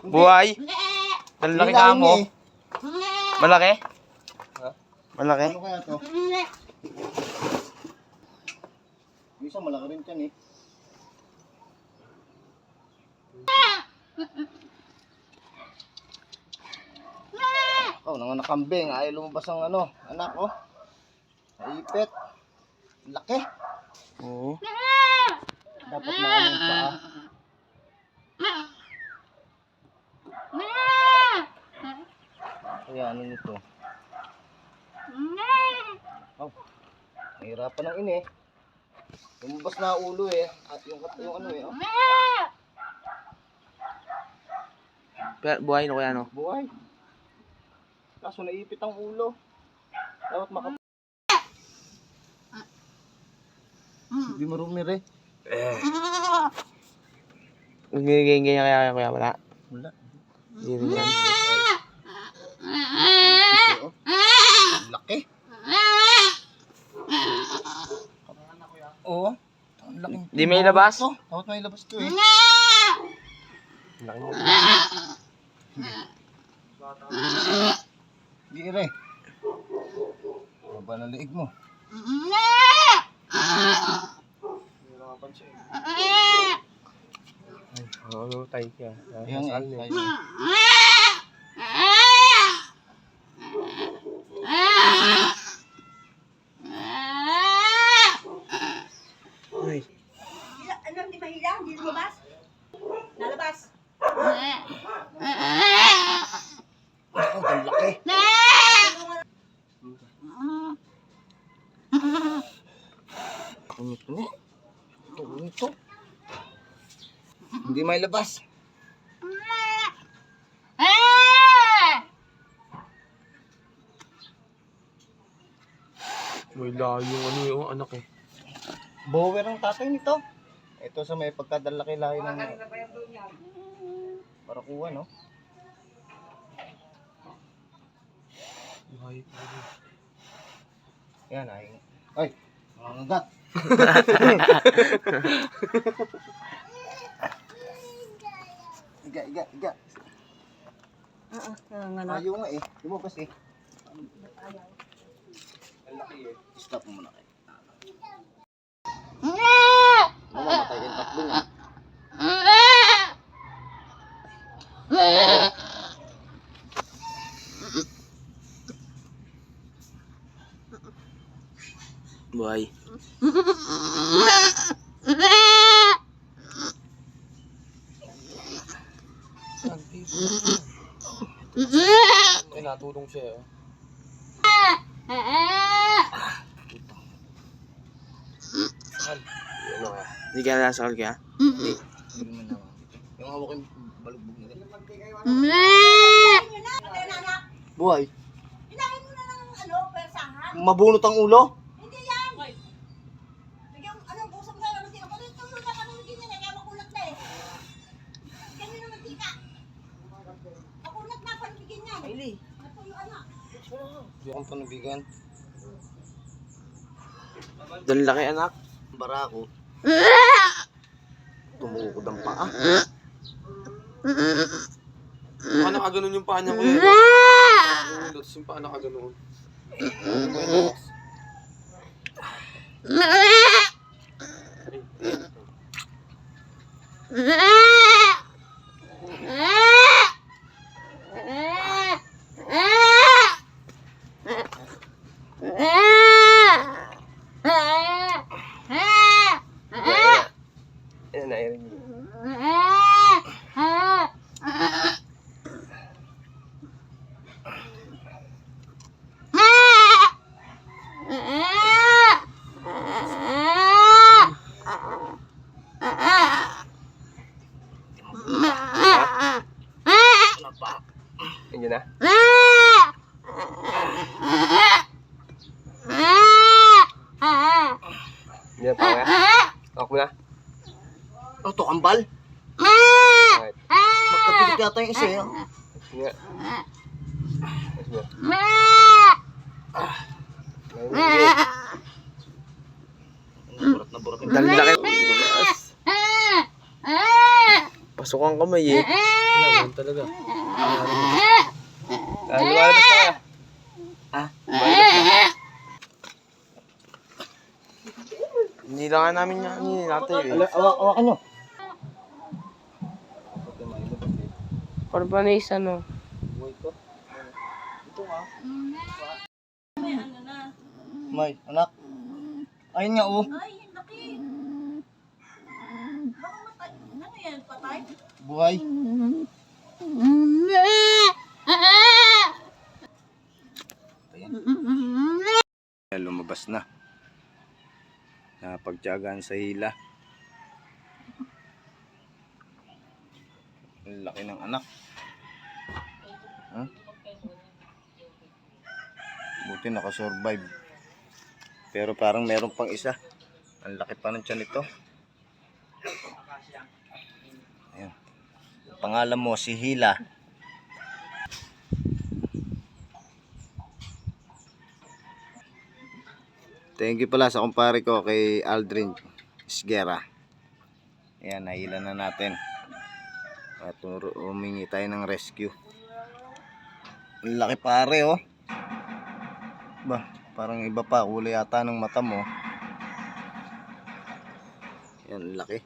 Buhay. Ang laki ka mo. Malaki? Malaki? Ano kaya to? Isa malaki rin yan eh. Oh, nanganak kambing. Ayaw lumabas ang ano, anak oh. Naipit. Laki. Oo. Dapat maanong paa. Kaya ano nito? Oh, nahirapan ng ini. Lumabas na ulo eh. At yung ano eh. Oh. Pero buhay na kuya no? Buhay. Kaso naipit ang ulo. Dapat Hindi marumi rin. Ganyan kaya kuya wala? Wala. Hindi rin yan. Oh. Laki. Oo. Ang laki. Di may labas? Dapat may labas to eh. Laki mo. Hindi rin. Baba na liig mo. Oo, tayo ka. Ayan eh. Ay. Ano, hindi mahila? Hindi lumabas? Nalabas? Oh, ang laki. Ano ito? Hindi may labas. May layo ano yung anak eh. Bower ang tatay nito. Ito sa may pagkadalaki-laki ng parakuha, no? Buhay pa rin. Yan ay. Ay, mga nagat. Iga. Ayaw nga eh. Lumabas eh. Ang laki eh. Stop mo muna kayo. Mamamatay kayong tatlo nga. Buhay. Ay, natulong siya. Hindi ka nasakal kaya? Hindi. Hindi man naman. Yung hawak yung balugbog nila. Buhay. Hinahin mo na ng ano, persahan. Mabunot ang ulo? Hindi yan. Bigyan, anong busog na naman tika. Pagod tulo na kami hindi niya, kaya makulat na eh. Ganyan naman tika. Makulat na, panibigyan niya. Hailey. Ito yung anak. Hindi akong panabigan. Dahil laki anak. Barako. Tumukod ang paa. Baka nakaganon yung paa niya kuya. Tapos yung paa nakaganon. Ayan na, ayan. Nandiyan na? Hindi na pa nga? Ako na? Oh, to kambal. Alright. Magkabilig yata yung isa eh. Sige nga. Sige. Pasok ang kamay eh. Kailangan talaga. Lumalabas ka kaya? Ha? Hinila nga namin niya kanina natin eh. Awakan nyo. Corbanese ano. Buhay ko. Ito nga. May ano na. May, anak. Ayun nga oh. Ay, ang laki. Baka matay. Ano yan, patay? Buhay. Lumabas na. Napagtiyagaan sa hila. Ang laki ng anak. Huh? Buti nakasurvive. Pero parang meron pang isa. Ang laki pa ng tiyan nito. Ayan. Pangalan mo si Hila. Thank you pala sa kumpare ko kay Aldrin Isguera. Ayan, nahila na natin. At humingi tayo ng rescue. Ang laki pare oh. Ba, parang iba pa kulay yata ng mata mo. Ayan, laki.